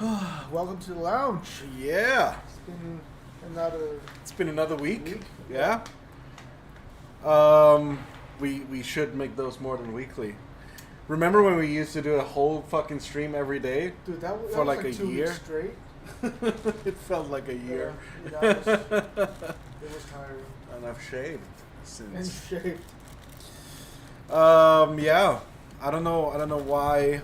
Welcome to the lounge. Yeah. It's been another week. Yeah. We should make those more than weekly. Remember when we used to do a whole fucking stream every day? Dude, that for was like a 2 year weeks straight. It felt like a year. Yeah, it was tiring. And I've shaved And since. shaved. Yeah. I don't know why.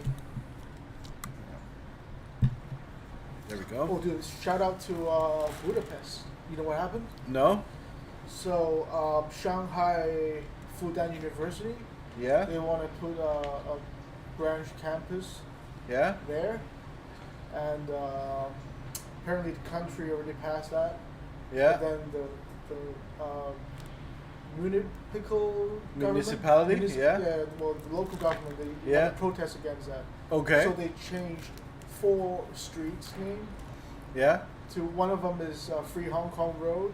There we go. Oh, dude, shout out to Budapest. You know what happened? No? So, Shanghai Fudan University, Yeah? they want to put a branch campus Yeah? there. And apparently the country already passed that. Yeah? But then the Municipality? government, Yeah? well, the local government, they Yeah. had to protest against that. Okay. So they changed 4 streets name. Yeah? To one of them is Free Hong Kong Road.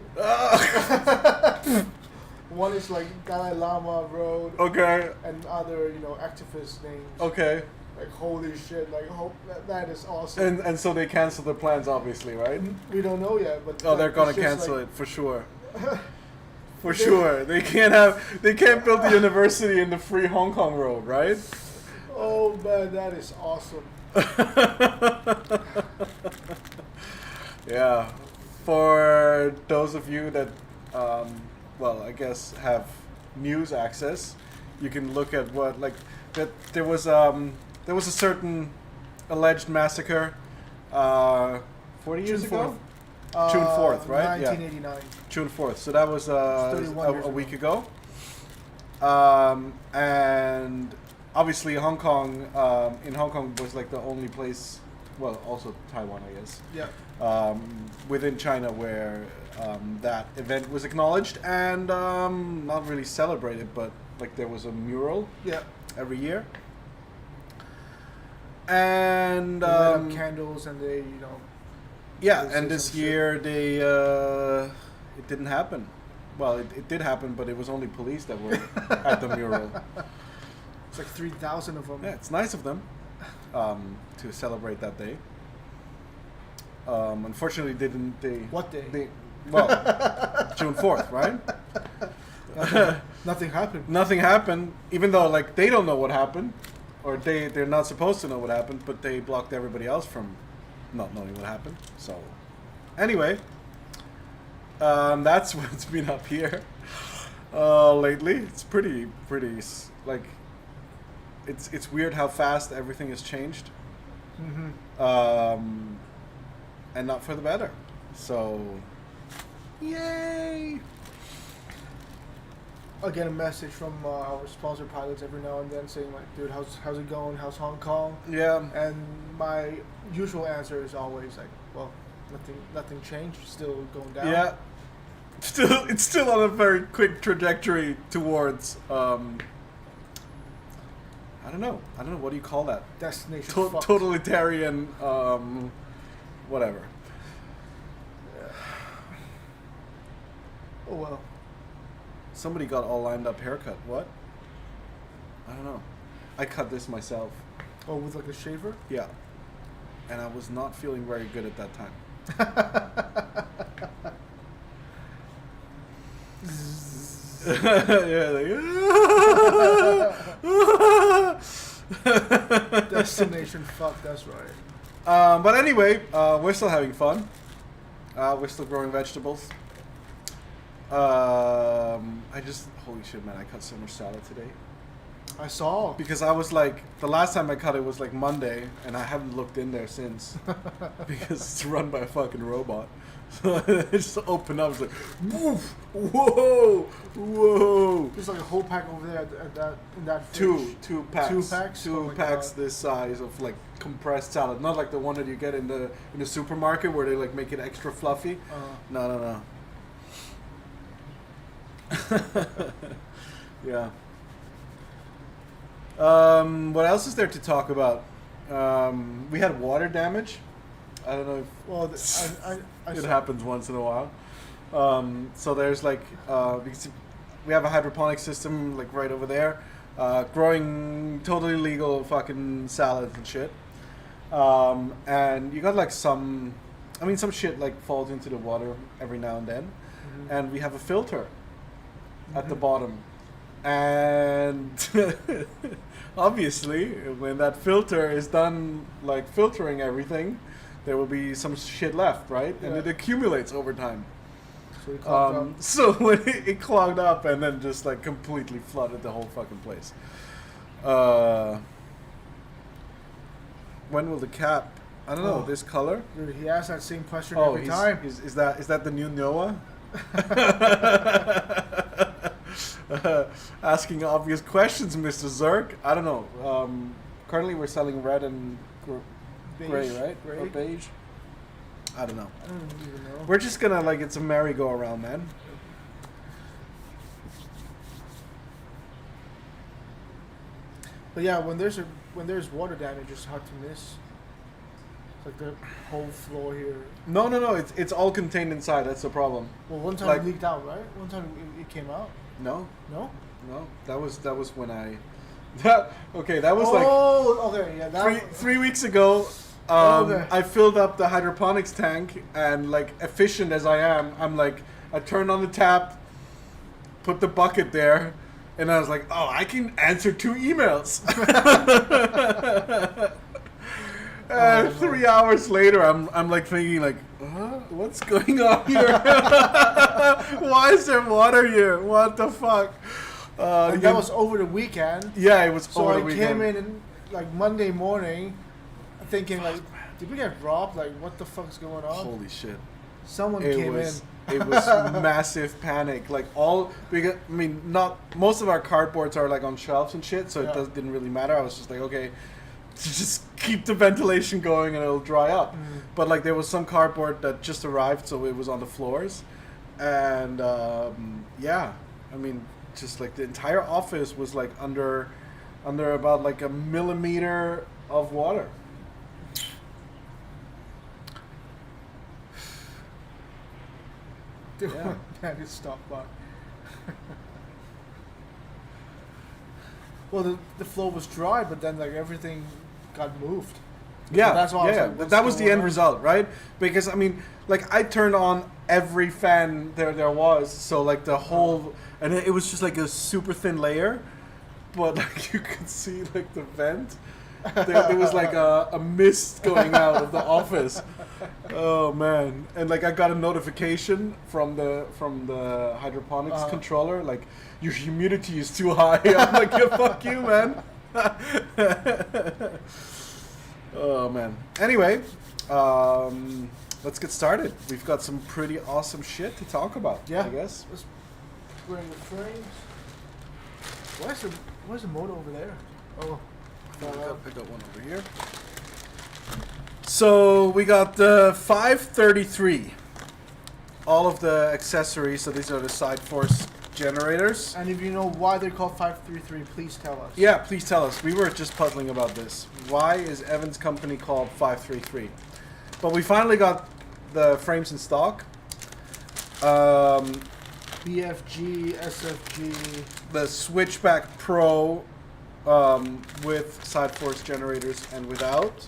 One is like Dalai Lama Road. Okay. And other, activist names. Okay. Like holy shit! Like that is awesome. And so they canceled their plans, obviously, right? We don't know yet, but Oh, they're gonna it's just cancel like, it for sure. For sure, they can't build the university in the Free Hong Kong Road, right? Oh man, that is awesome. Yeah, for those of you that, I guess have news access, you can look at what that there was a certain alleged massacre, 40 years June ago. 4th. June 4th, right? 1989. June 4th. So that was 31 years a week ago. ago. And obviously Hong Kong, in Hong Kong was like the only place, well, also Taiwan, I guess, Yeah. within China where that event was acknowledged and not really celebrated, but like there was a mural Yeah. every year. And They lit up candles and they, yeah, they and say this some year they it didn't happen. Well, it did happen, but it was only police that were at the mural. It's like 3,000 of them. Yeah, it's nice of them to celebrate that day. Unfortunately, didn't they? What day? Well, June 4th, right? Nothing happened. Nothing happened, even though like they don't know what happened, or they're not supposed to know what happened, but they blocked everybody else from not knowing what happened. So, anyway, that's what's been up here lately. It's pretty like it's weird how fast everything has changed, Mm-hmm. and not for the better. So, yay! I get a message from our sponsor pilots every now and then saying like, dude, how's it going? How's Hong Kong? Yeah. And my usual answer is always like, well, nothing changed. Still going down. Yeah. It's still on a very quick trajectory towards I don't know. What do you call that? Destination fucked. Totalitarian whatever. Yeah. Oh well. Somebody got all lined up haircut. What? I don't know. I cut this myself. Oh, with like a shaver? Yeah. And I was not feeling very good at that time. Yeah, like, Destination fuck, that's right. but anyway, we're still having fun. We're still growing vegetables. Holy shit, man, I cut so much salad today. I saw. Because I was like, the last time I cut it was like Monday, and I haven't looked in there since. Because it's run by a fucking robot. So it just opened up, it's like, woof, whoa. There's like a whole pack over there in that fridge. Two packs. 2 packs? Two Oh my packs God. this size of like compressed salad. Not like the one that you get in the supermarket where they like make it extra fluffy. No. Yeah. What else is there to talk about? We had water damage. I don't know if Well, I it saw- happens once in a while. So there's like because we have a hydroponic system like right over there, growing totally legal fucking salads and shit. And you got like some shit like falls into the water every now and then, and we have a filter at the bottom, and obviously when that filter is done like filtering everything, there will be some shit left, right? And it accumulates over time. So it clogged up. So when it clogged up and then just like completely flooded the whole fucking place. When will the cap? I don't know. This color? Dude, he asks that same question every time. Is that the new Noah? Asking obvious questions, Mr. Zerk. I don't know. Currently, we're selling red and gray, right? Gray? Or beige. I don't know. I don't even know. We're just gonna like it's a merry-go-round, man. But yeah, when there's water damage, it's hard to miss. It's like the whole floor here. No. It's all contained inside. That's the problem. Well, one time Like- it leaked out, right? One time it came out. No. No. That was when I. That was like okay, yeah. That three weeks ago. Okay. I filled up the hydroponics tank, and like efficient as I am, I'm like I turned on the tap, put the bucket there, and I was like, oh, I can answer 2 emails. 3 hours later, I'm like thinking like, what's going on here? Why is there water here? What the fuck? and that was over the weekend. Yeah, it was So over I the weekend. came in like Monday morning, thinking like, did we get robbed? Like, what the fuck's going on? Holy shit. Someone It came was in. it was massive panic. Like not most of our cardboards are like on shelves and shit, so it didn't really matter. I was just like, okay, just keep the ventilation going and it'll dry up. But like there was some cardboard that just arrived, so it was on the floors, and just like the entire office was like under about like a millimeter of water. Yeah. Man, just stop by. Well, the floor was dry, but then like everything got moved. Yeah, So that's why I was like, what's that was the going end on? result, right? Because I mean, like I turned on every fan there was, so like the whole, and it was just like a super thin layer, but like you could see like the vent. There was like a mist going out of the office. Oh man! And like I got a notification from the hydroponics controller, like your humidity is too high. I'm like, yeah, fuck you, man. Oh man. Anyway, let's get started. We've got some pretty awesome shit to talk about. Yeah. I guess. Let's bring the frames. Where's the motor over there? Oh. I got one over here. So we got the 533. All of the accessories. So these are the side force generators. And if you know why they're called 533, please tell us. Yeah, please tell us. We were just puzzling about this. Why is Evan's company called 533? But we finally got the frames in stock. BFG, SFG. The Switchback Pro with side force generators and without.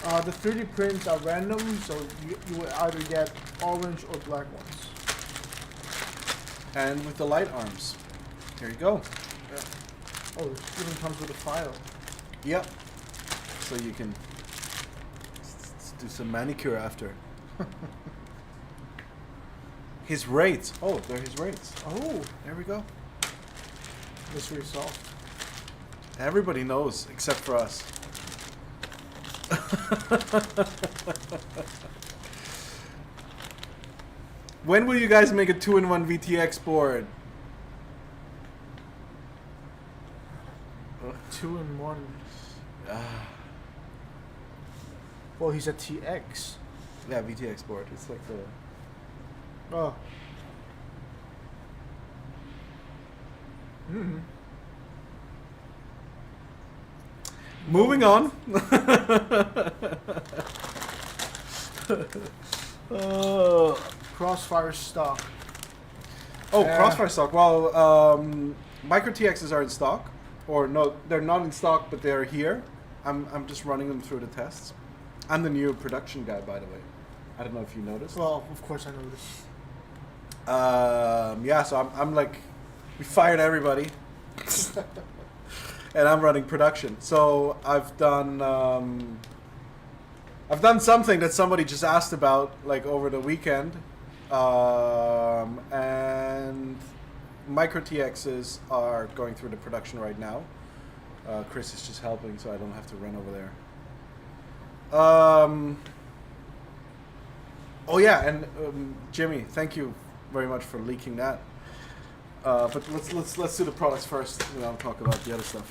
The 3D prints are random, so you will either get orange or black ones. And with the light arms. Here you go. Yeah. Oh, it even comes with a file. Yep. So you can do some manicure after. His rates. Oh, they're his rates. Oh, There we go. mystery solved. Everybody knows except for us. When will you guys make a 2-in-1 VTX board? 2-in-1. Well, he's a TX. Yeah, VTX board. It's like the... Oh. Mm-hmm. Moving on. Crossfire stock. Crossfire stock. Well, Micro TXs are in stock. Or no, they're not in stock, but they're here. I'm just running them through the tests. I'm the new production guy, by the way. I don't know if you noticed. Well, of course I know this. Yeah, so I'm like, we fired everybody, and I'm running production. So I've done something that somebody just asked about like over the weekend, and micro TXs are going through the production right now. Chris is just helping, so I don't have to run over there. Oh yeah, and Jimmy, thank you very much for leaking that. But let's do the products first, and I'll talk about the other stuff.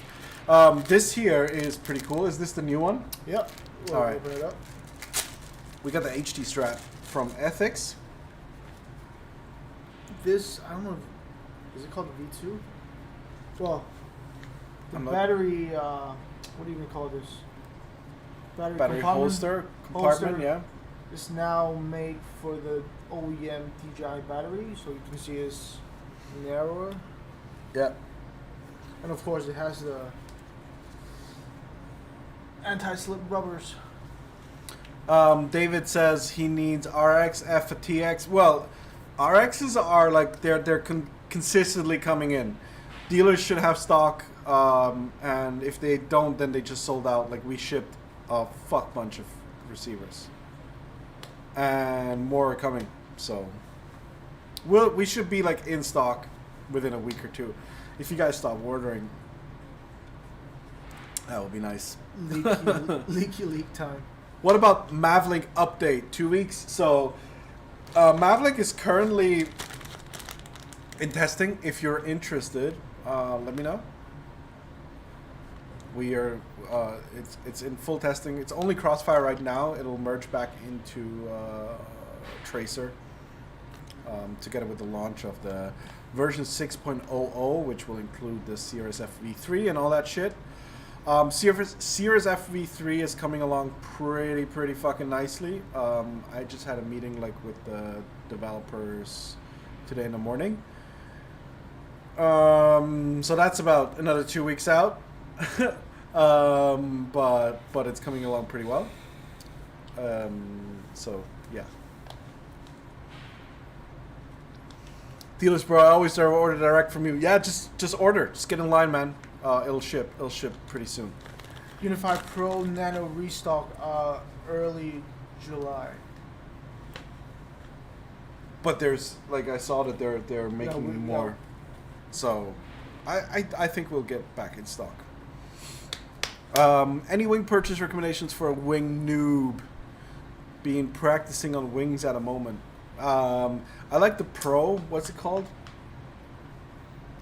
This here is pretty cool. Is this the new one? Yep. We'll All right. open it up. We got the HD strap from ETHIX. This, I don't know, is it called the V2? Well, the I'm not- battery, what do you even call this? Battery compartment? holster compartment, Holster. yeah. It's now made for the OEM DJI battery, so you can see it's narrower. Yeah. And of course it has the anti-slip rubbers. David says he needs RX, F, TX. Well, RXs are like they're consistently coming in. Dealers should have stock, and if they don't, then they just sold out. Like we shipped a fuck bunch of receivers, and more are coming. So we should be like in stock within a week or two. If you guys stop ordering, that would be nice. Leaky leak time. What about Mavlink update? 2 weeks. So Mavlink is currently in testing. If you're interested, let me know. We are. It's in full testing. It's only Crossfire right now. It'll merge back into Tracer together with the launch of the version 6.00, which will include the Cirrus FV3 and all that shit. Cirrus FV3 is coming along pretty fucking nicely. I just had a meeting like with the developers today in the morning. So that's about another 2 weeks out. But it's coming along pretty well. So yeah. Dealers, bro, I always order direct from you. Yeah, just order. Just get in line, man. It'll ship. It'll ship pretty soon. Unify Pro Nano restock early July. But there's like I saw that they're making more. No. So I think we'll get back in stock. Any wing purchase recommendations for a wing noob? Been practicing on wings at a moment. I like the Pro. What's it called?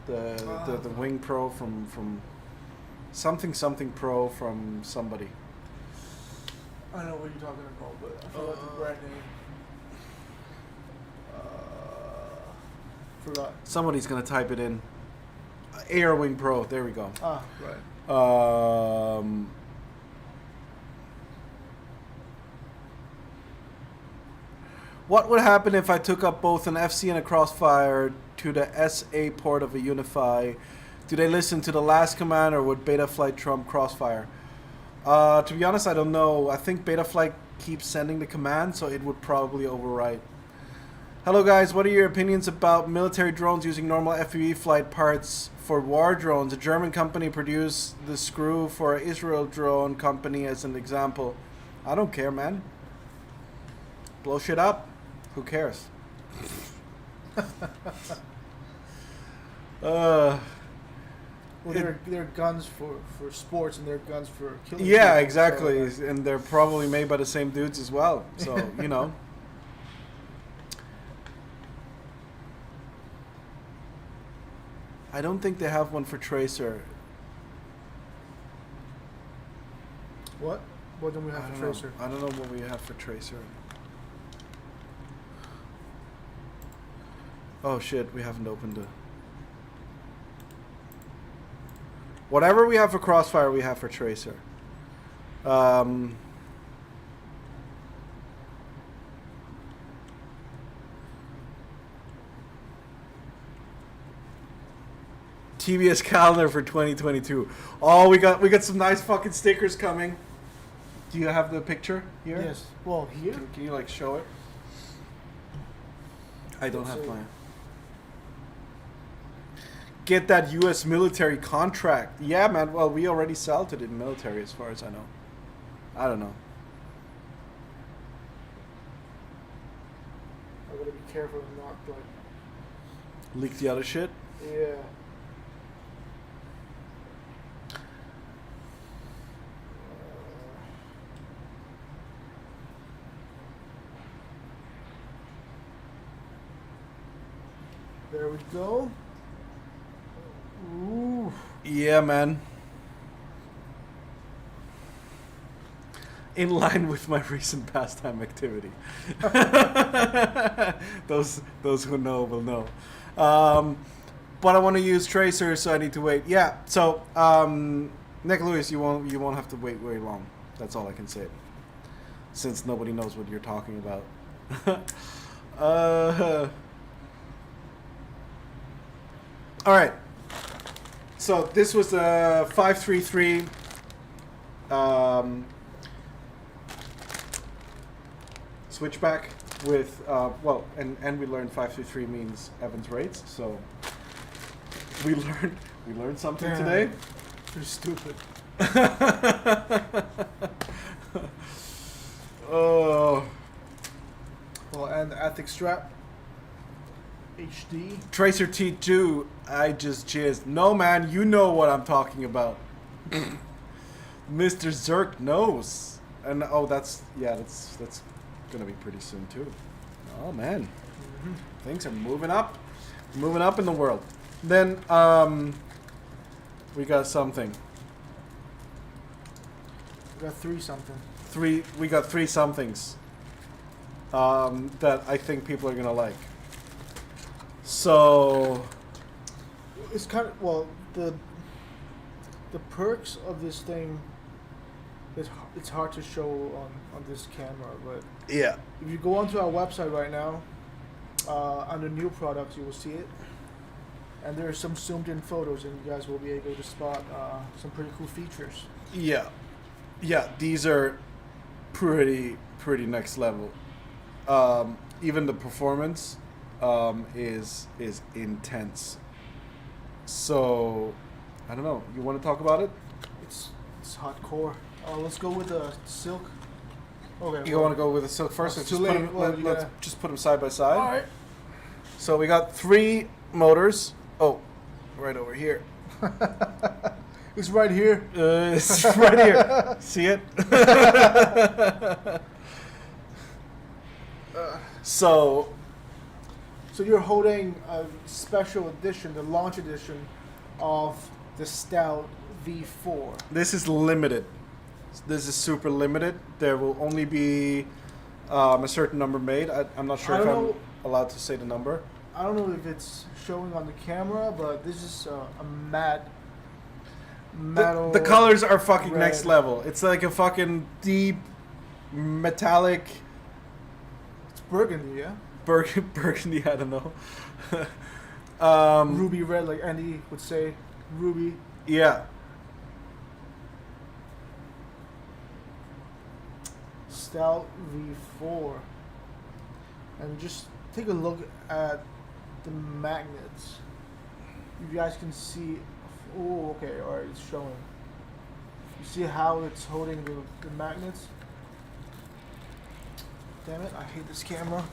The Wing Pro from something Pro from somebody. I don't know what you're talking about, but I forgot the brand name. Forgot. Somebody's gonna type it in. Air Wing Pro. There we go. Ah, right. What would happen if I took up both an FC and a Crossfire to the SA port of a Unify? Do they listen to the last command, or would Betaflight trump Crossfire? To be honest, I don't know. I think Betaflight keeps sending the command, so it would probably overwrite. Hello guys, what are your opinions about military drones using normal FPV flight parts for war drones? A German company produced the screw for an Israel drone company as an example. I don't care, man. Blow shit up. Who cares? Well, they're guns for sports, and they're guns for killing. Yeah, people, exactly. so, And they're probably made by the same dudes as well. So, you know. I don't think they have one for Tracer. What? What do we have for Tracer? I don't know what we have for Tracer. Oh shit, we haven't opened it. Whatever we have for Crossfire, we have for Tracer. TBS calendar for 2022. Oh, we got some nice fucking stickers coming. Do you have the picture here? Yes. Well, here. Can you like show it? I don't have see. mine. Get that U.S. military contract. Yeah, man. Well, we already sell to the military, as far as I know. I don't know. I gotta be careful and not like. Leak the other shit. Yeah. There we go. Ooh. Yeah, man. In line with my recent pastime activity. those who know will know. But I want to use tracers, so I need to wait. Yeah. So, Nick Lewis, you won't have to wait very long. That's all I can say. Since nobody knows what you're talking about. All right. So this was a 533 switchback with well, and we learned 533 means Evans rates. So we learned something today. You're stupid. Oh. Well, and the ETHIX strap. HD. Tracer T2, I just jizzed. No, man, you know what I'm talking about. Mr. Zerk knows. And oh, that's gonna be pretty soon too. Oh man, things are moving up in the world. Then we got something. We got three something. We got three somethings that I think people are gonna like. So It's kind of, well, the perks of this thing. It's hard to show on this camera, but yeah, if you go onto our website right now, under new products, you will see it. And there are some zoomed in photos, and you guys will be able to spot some pretty cool features. yeah, these are pretty next level. Even the performance is intense. So I don't know. You want to talk about it? It's hardcore. Let's go with the silk. Okay. You want to go with the silk first? It's Let's too just late. let's just put them side by side. All right. So we got three motors. Oh, right over here. It's right here. It's right here. See it? So you're holding a special edition, the launch edition of the Stout V4. this is limited. This is super limited. There will only be a certain number made. I'm not sure I if don't I'm know. allowed to say the number. I don't know if it's showing on the camera, but this is a matte metal. The colors are fucking red. next level. It's like a fucking deep metallic It's burgundy, yeah. burgundy. I don't know. Ruby red, like Andy would say. Ruby. Yeah. Stout V4. And just take a look at the magnets. You guys can see. Oh, okay, alright, it's showing. You see how it's holding the magnets? Damn it, I hate this camera.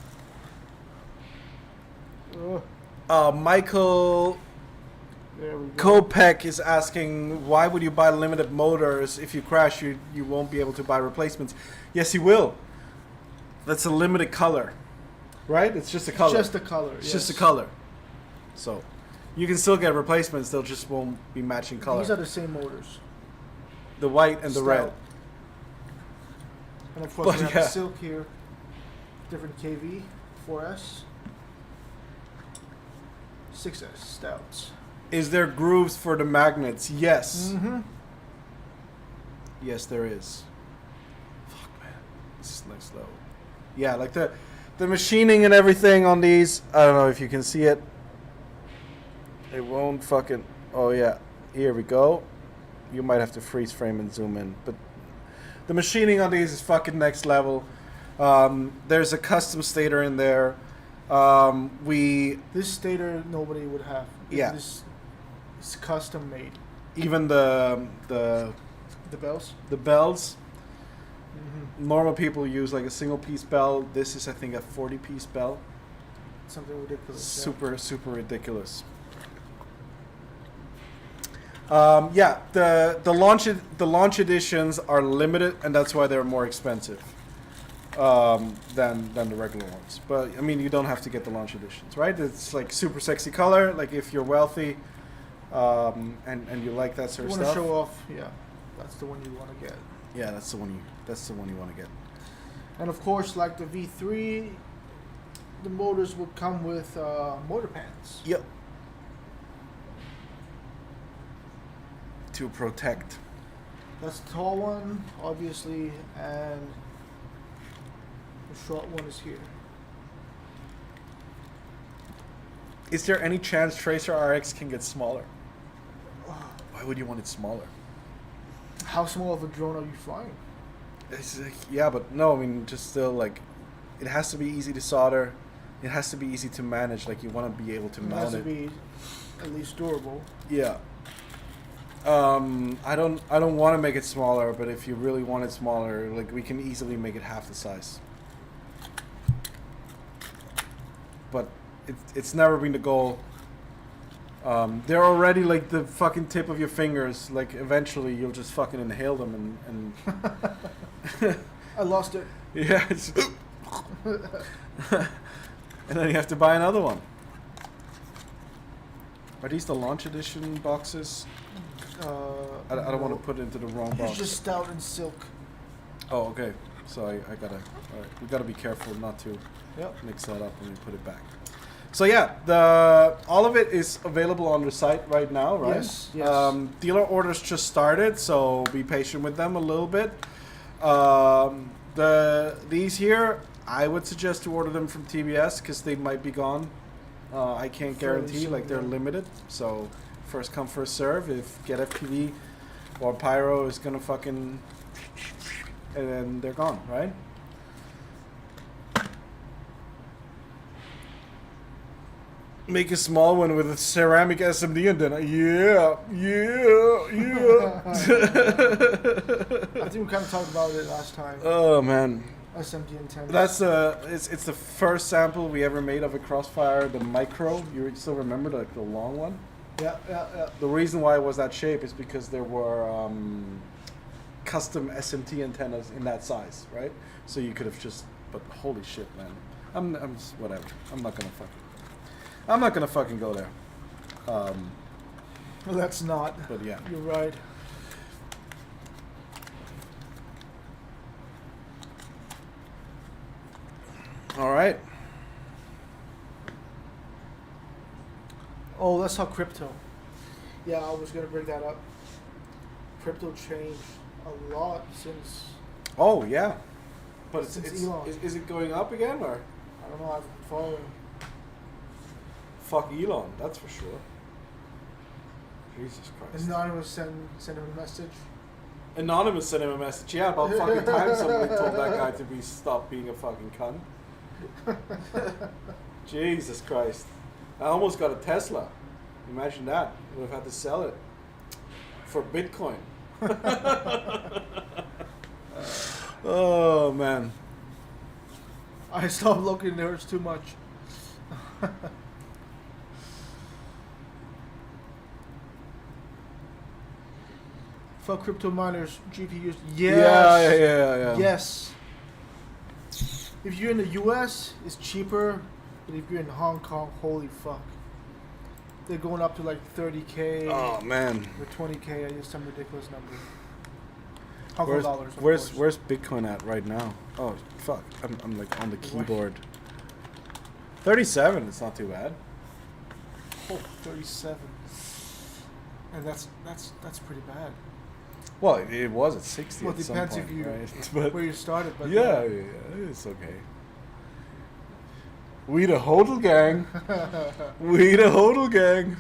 Ugh, Michael there we go. Kopek is asking, why would you buy limited motors? If you crash, you won't be able to buy replacements. Yes, you will. That's a limited color, right? It's just a color. Just the color. It's just a color. So you can still get replacements. They'll just won't be matching color. These are the same motors. The white and the Stout. red. And of course, But we have yeah. the silk here. Different KV, 4S, 6S stouts. Is there grooves for the magnets? Yes. Mm-hmm. Yes, there is. Fuck, man. This is next level. Yeah, like the machining and everything on these. I don't know if you can see it. It won't fucking... Oh yeah, here we go. You might have to freeze frame and zoom in, but the machining on these is fucking next level. There's a custom stator in there. This stator nobody would have. Yeah. This is custom made. Even the bells. The bells. Mm-hmm. Normal people use like a single piece bell. This is, I think, a 40-piece bell. Something ridiculous. Super ridiculous. The launch editions are limited, and that's why they're more expensive than the regular ones. But I mean, you don't have to get the launch editions, right? It's like super sexy color. Like if you're wealthy, and you like that sort of stuff. You want to show off, yeah. That's the one you want to get. Yeah, that's the one you want to get. And of course, like the V3, the motors will come with motor pants. Yep. To protect. That's the tall one, obviously, and the short one is here. Is there any chance Tracer RX can get smaller? Why would you want it smaller? How small of a drone are you flying? It's like, yeah, but no, I mean, just still, like, it has to be easy to solder. It has to be easy to manage. Like, you want to be able to mount it. It has to be at least durable. Yeah. I don't want to make it smaller, but if you really want it smaller, like, we can easily make it half the size. But it's never been the goal. They're already like the fucking tip of your fingers. Like eventually you'll just fucking inhale them and I lost it. Yeah. And then you have to buy another one. Are these the launch edition boxes? I don't want to put it into the wrong box. It's just stout and silk. Oh, okay. So I gotta. All right, we gotta be careful not to mix that up when we put it back. So yeah, all of it is available on the site right now, right? Yes. Yes. Dealer orders just started, so be patient with them a little bit. These here, I would suggest to order them from TBS because they might be gone. I can't guarantee, like they're limited. So first come, first serve. If Get FPV or Pyro is gonna fucking, and then they're gone, right? Make a small one with a ceramic SMD and then yeah. I think we kind of talked about it last time. Oh man. SMD antenna. That's it's the first sample we ever made of a Crossfire, the micro. You still remember the long one? Yeah. The reason why it was that shape is because there were custom SMT antennas in that size, right? So you could have just. But holy shit, man! I'm just, whatever. I'm not gonna fucking go there. Well, that's not. But yeah, you're right. All right. Oh, let's talk crypto. Yeah, I was gonna bring that up. Crypto changed a lot since. Oh yeah, but since Elon. Is it going up again or? I don't know. I've been following. Fuck Elon, that's for sure. Jesus Christ. Anonymous send him a message. Anonymous sent him a message. Yeah, about fucking time somebody told that guy to stop being a fucking cunt. Jesus Christ. I almost got a Tesla. Imagine that. Would have had to sell it for Bitcoin. Oh man. I stopped looking. There's too much. For crypto miners, GPUs. Yes. Yeah. Yes. If you're in the US, it's cheaper. But if you're in Hong Kong, holy fuck. They're going up to like 30K. Oh man. Or 20K. I use some ridiculous number. Hong Kong dollars. Where's Bitcoin at right now? Oh fuck. I'm like on the keyboard. 37. It's not too bad. Oh, 37. And that's pretty bad. Well, it was at 60 well, at some depends point, if you right? But where you started, but yeah, it's okay. We the hodl gang. We the hodl gang.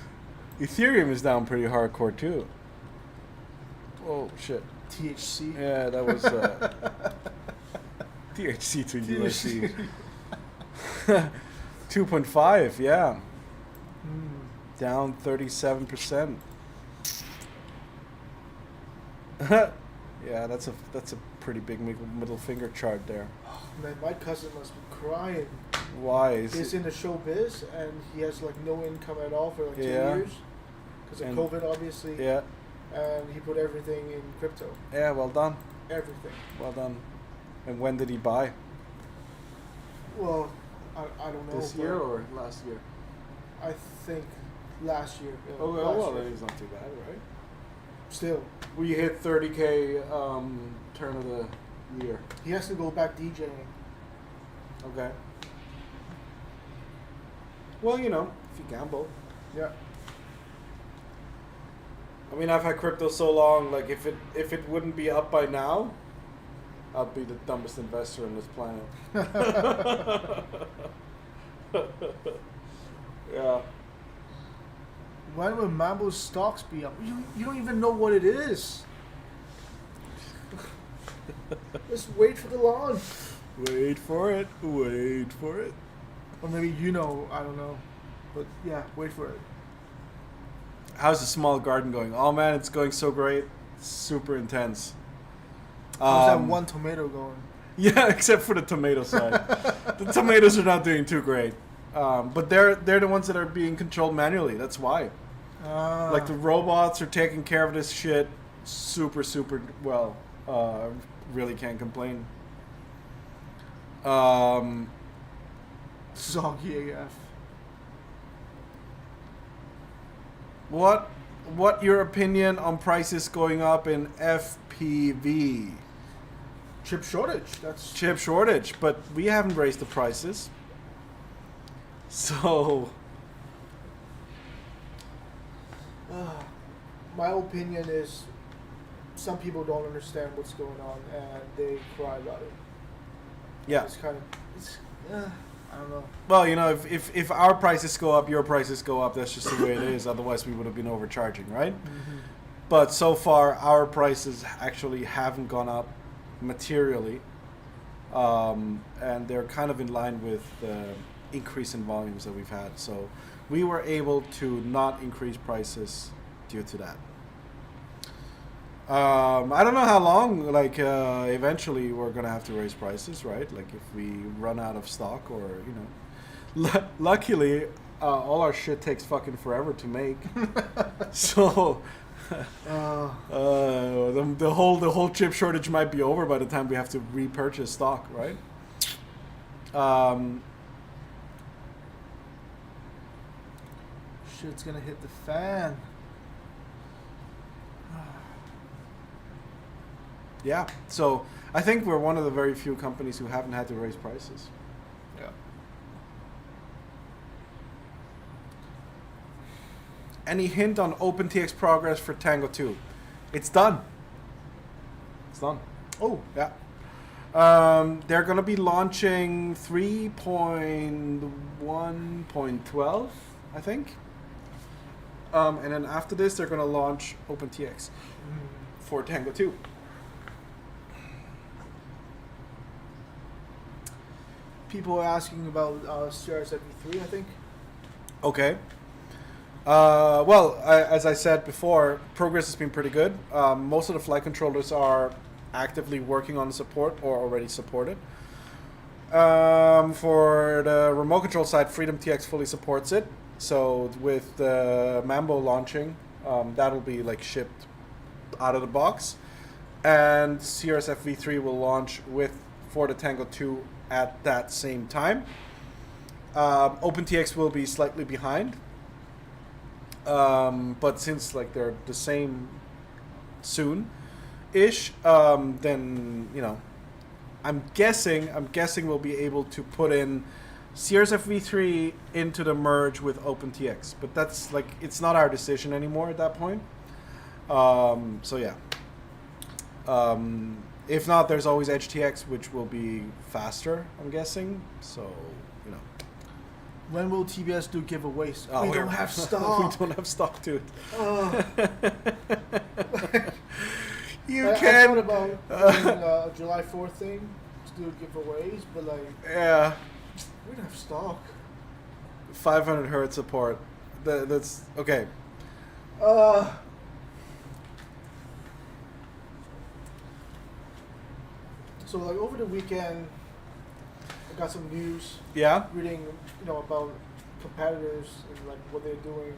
Ethereum is down pretty hardcore too. Oh shit. THC. Yeah, that was THC to USD. 2.5, yeah. Down 37%. Yeah, that's a pretty big middle finger chart there. Man, my cousin must be crying. Why? He's in the showbiz and he has like no income at all for like 2 years because of COVID, obviously. Yeah. And he put everything in crypto. Yeah, well done. Everything. Well done. And when did he buy? Well, I don't know. This year or last year? I think last year. Yeah, Oh, last well, year. that is not too bad, right? Still. We hit 30K turn of the year. He has to go back DJing. Okay. Well, you know, if you gamble. Yeah. I mean, I've had crypto so long, like if it wouldn't be up by now, I'd be the dumbest investor on this planet. Yeah. When will Mambo's stocks be up? You don't even know what it is. Just wait for the launch. Wait for it. Wait for it. Or maybe you know, I don't know. But yeah, wait for it. How's the small garden going? Oh man, it's going so great. It's super intense. How's that one tomato going? Yeah, except for the tomato side. The tomatoes are not doing too great. But they're the ones that are being controlled manually. That's why. Like the robots are taking care of this shit super well. Really can't complain. Soggy AF. What your opinion on prices going up in FPV? Chip shortage. That's Chip shortage, but we haven't raised the prices. So my opinion is some people don't understand what's going on and they cry about it. yeah. It's kind of I don't know. Well, you know, if our prices go up, your prices go up. That's just the way it is. Otherwise, we would have been overcharging, right? Mm-hmm. But so far, our prices actually haven't gone up materially, and they're kind of in line with the increase in volumes that we've had. So we were able to not increase prices due to that. I don't know how long, like, eventually we're going to have to raise prices, right? Like if we run out of stock or, you know. Luckily, all our shit takes fucking forever to make. So the whole chip shortage might be over by the time we have to repurchase stock, right? Shit's gonna hit the fan. Yeah, so I think we're one of the very few companies who haven't had to raise prices. Yeah. Any hint on Opentx progress for Tango 2? It's done. It's done. Oh. Yeah. They're going to be launching 3.1.12, I think. And then after this, they're going to launch Opentx for Tango 2. People are asking about CRS-FV3, I think. Okay. Well, as I said before, progress has been pretty good. Most of the flight controllers are actively working on support or already supported. For the remote control side, FreedomTX fully supports it. So with the Mambo launching, that'll be like shipped out of the box. And CRS-FV3 will launch for the Tango 2 at that same time. Opentx will be slightly behind. But since like they're the same soon-ish, then, you know, I'm guessing we'll be able to put in CRS-FV3 into the merge with Opentx. But that's like, it's not our decision anymore at that point. So yeah. If not, there's always EdgeTX, which will be faster, I'm guessing. So, you know. When will TBS do giveaways? Oh, we don't have stock. We don't have stock, dude. You I can. thought about doing a July 4th thing to do giveaways, but like, Yeah. we don't have stock. 500 hertz support. That's okay. So like over the weekend, I got some news. Yeah. Reading, about competitors and like what they're doing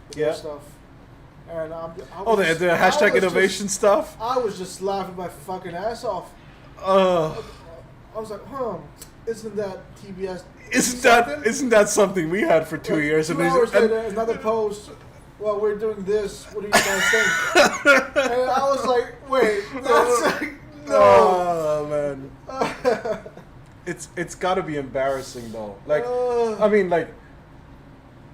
with Yeah. their stuff. And The I hashtag was innovation just, stuff. I was just laughing my fucking ass off. Oh. I was like, isn't that TBS? Isn't that something we had for 2 years? 2 hours later, another post. Well, we're doing this. What do you guys think? And I was like, wait, that's like, no. Oh man. It's got to be embarrassing though. Like, I mean, like,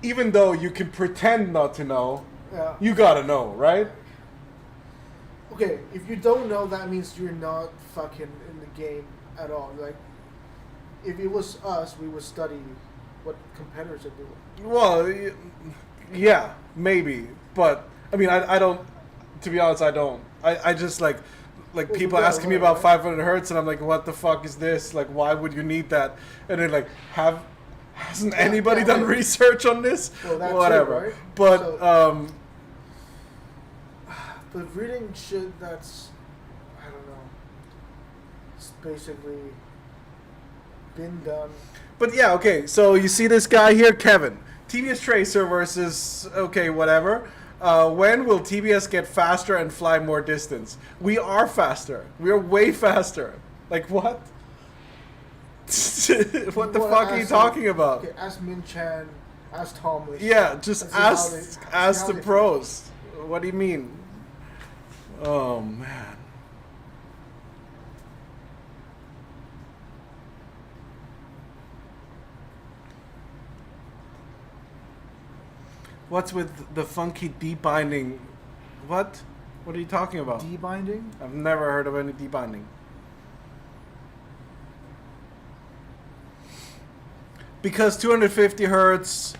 even though you can pretend not to know, Yeah. you gotta know, right? Okay, if you don't know, that means you're not fucking in the game at all. Like, if it was us, we would study what competitors are doing. Well, yeah, maybe, but I mean, I don't. To be honest, I don't. I just like Well, people yeah, asking me right, about right. 500 hertz, and I'm like, what the fuck is this? Like, why would you need that? And they're like, hasn't anybody yeah, done right. research on this? Well, that too, Whatever. right? But So- But reading shit that's, I don't know, it's basically been done. But yeah, okay. So you see this guy here, Kevin. TBS Tracer versus whatever. When will TBS get faster and fly more distance? We are faster. We are way faster. Like what? What the You wanna fuck are you ask talking them- about? Okay, ask Min Chan, ask Thomas. Yeah, just Let's see ask how ask the they pros. What do you mean? Oh man. What's with the funky debinding? What? What are you talking about? Debinding? I've never heard of any debinding. Because 250 hertz,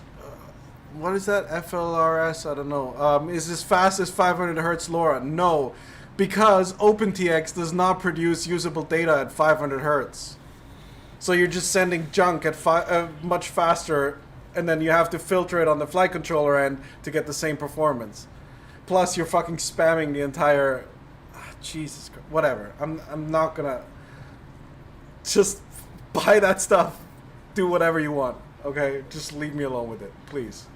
what is that? FLRS? I don't know. Is as fast as 500 hertz LoRa? No, because Opentx does not produce usable data at 500 hertz. So you're just sending junk at much faster, and then you have to filter it on the flight controller end to get the same performance. Plus, you're fucking spamming the entire. Jesus Christ. Whatever. I'm not gonna. Just buy that stuff. Do whatever you want. Okay? Just leave me alone with it, please.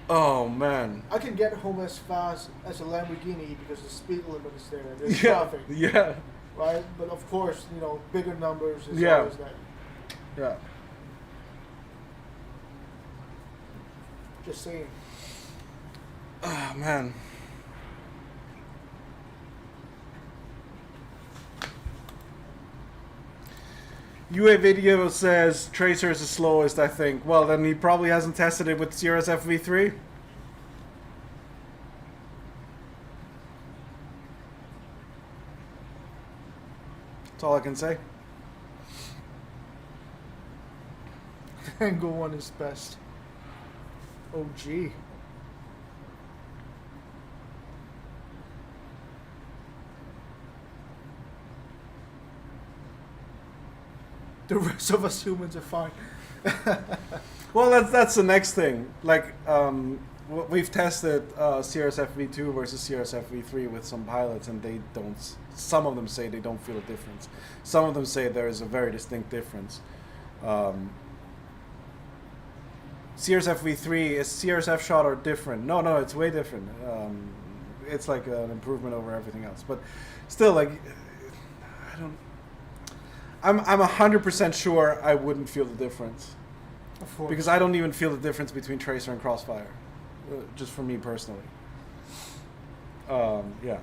Oh man. I can get home as fast as a Lamborghini because the speed limit is there. There's Yeah. traffic, Yeah. right? But of course, bigger numbers is Yeah. always that. Yeah. Just saying. Oh man. UA Video says Tracer is the slowest, I think. Well, then he probably hasn't tested it with Cirrus FV3. That's all I can say. Tango one is best. Oh gee. The rest of us humans are fine. Well, that's the next thing. Like, we've tested Cirrus FV2 versus Cirrus FV3 with some pilots, and they don't. Some of them say they don't feel a difference. Some of them say there is a very distinct difference. Cirrus FV3 is Cirrus F shot or different? No, it's way different. It's like an improvement over everything else, but still, like, I don't. I'm 100% sure I wouldn't feel the difference. Of course. Because I don't even feel the difference between Tracer and Crossfire, just for me personally. Yeah.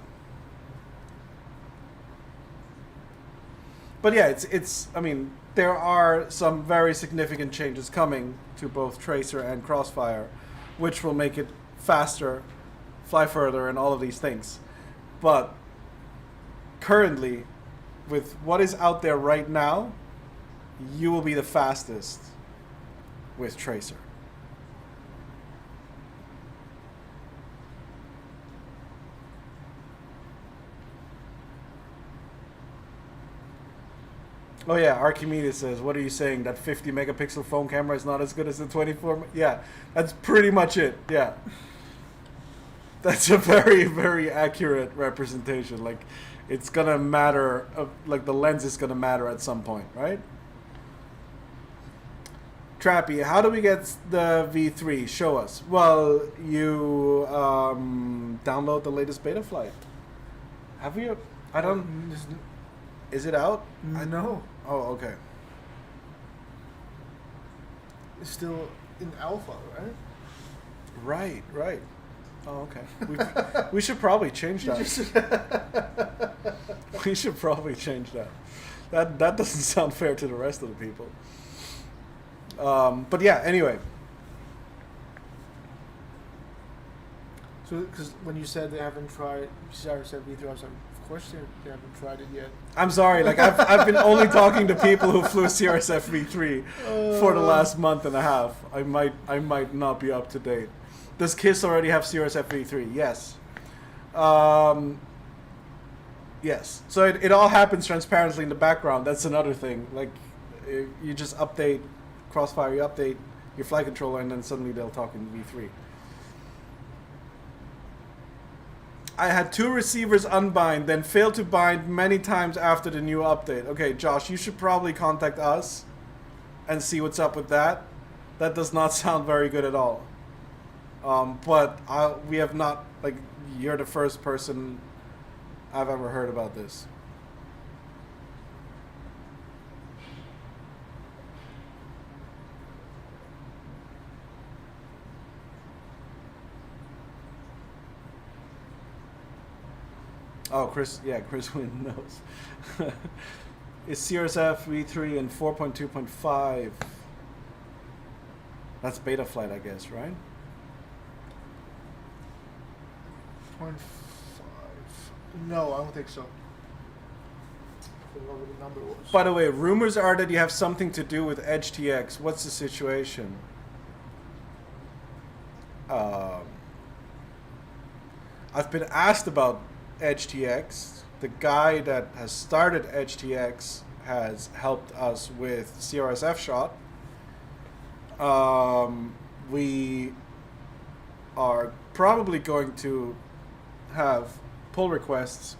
But yeah, it's. I mean, there are some very significant changes coming to both Tracer and Crossfire, which will make it faster, fly further, and all of these things. But currently, with what is out there right now, you will be the fastest with Tracer. Oh yeah, Archimedes says, what are you saying? That 50 megapixel phone camera is not as good as the 24? Yeah, that's pretty much it. Yeah. That's a very, very accurate representation. Like, it's gonna matter, like the lens is gonna matter at some point, right? Trappy, how do we get the V3? Show us. Well, you download the latest beta flight. Have you? I don't... Is it out? No. Oh, okay. It's still in alpha, right? Right, right. Oh, okay. We should probably change that. We should probably change that. That doesn't sound fair to the rest of the people. But yeah, anyway. So, because when you said they haven't tried CRSF V3, I was like, of course they haven't tried it yet. I'm sorry, like I've been only talking to people who flew CRSF V3 for the last month and a half. I might not be up to date. Does KISS already have CRSF V3? Yes. Yes. So it all happens transparently in the background. That's another thing. Like, you just update Crossfire, you update your flight controller, and then suddenly they'll talk in V3. I had 2 receivers unbind, then failed to bind many times after the new update. Okay, Josh, you should probably contact us and see what's up with that. That does not sound very good at all. But we have not, like, you're the first person I've ever heard about this. Oh, Chris Wynn knows. Is CRSF V3 in 4.2.5? That's beta flight, I guess, right? 0.5. No, I don't think so. I don't know what the number was. By the way, rumors are that you have something to do with ETHIX. What's the situation? I've been asked about ETHIX. The guy that has started ETHIX has helped us with CRSF shot. We are probably going to have pull requests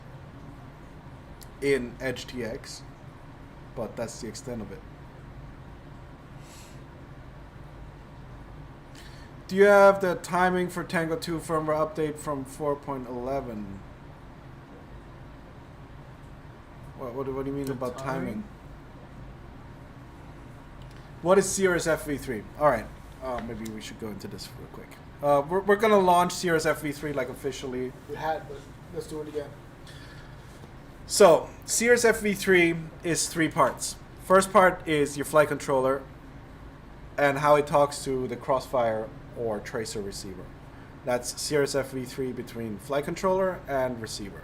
in ETHIX, but that's the extent of it. Do you have the timing for Tango 2 firmware update from 4.11? What do you mean about timing? What is CRSF V3? All right, maybe we should go into this real quick. We're gonna launch CRSF V3 like officially. We had, but let's do it again. So CRSF V3 is 3 parts. First part is your flight controller and how it talks to the Crossfire or Tracer receiver. That's CRSF V3 between flight controller and receiver.